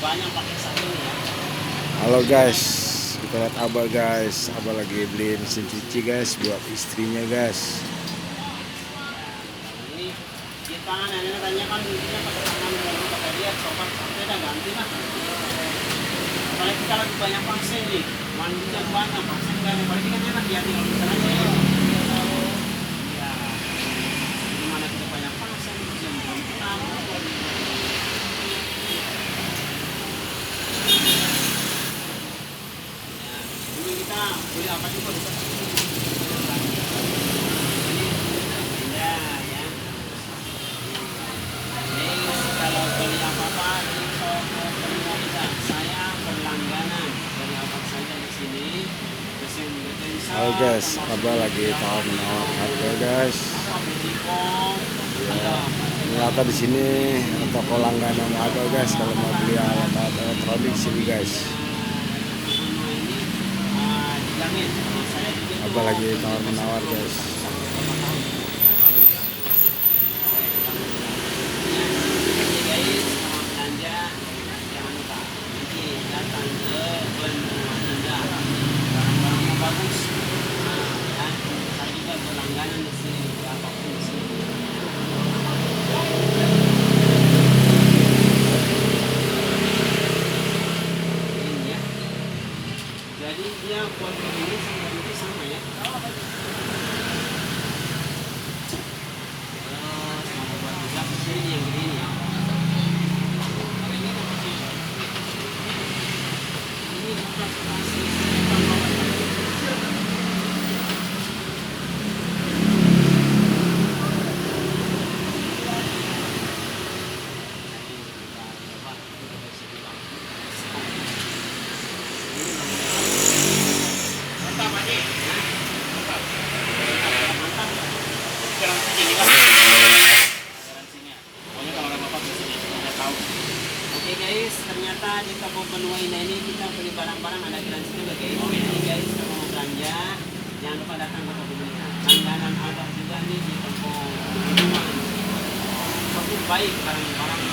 banyak pakai sabun ya. Halo guys, kita lihat Abah guys. Abah lagi beli mesin cuci guys buat istrinya guys. Ini di tangan ini tanya kan intinya pakai tangan dulu pakai dia coba sampai dah ganti lah. Apalagi kita lagi banyak pasien nih, mandinya banyak pasien kan, apalagi kan enak ya tinggal misalnya ya. Ya, gimana kita banyak pasien jam belum enam. Ini kita beli apa juga bisa. Ya, ya. Ini kalau beli apa-apa di toko Primo bisa. Saya berlangganan beli apa saja di sini. Mesin detensa. Halo guys, Abah lagi tawar menawar harga guys. Ya, ternyata di sini toko langganan Abah guys. Kalau mau beli alat elektronik sini guys. Abah lagi tawar menawar guys. Bagus. Nah, ya, saya juga berlangganan di sini, apapun di sini. Ini ya. Jadi dia buat begini sama ini sama ya. Terus mau buat juga sini yang begini ya. Ini bukan Oke guys, ternyata di toko benua Indah ini kita beli barang-barang ada garansi juga guys. Jadi guys, kalau mau belanja jangan lupa datang ke toko benua. Langganan Abah juga nih di toko benua. Cukup baik barang-barang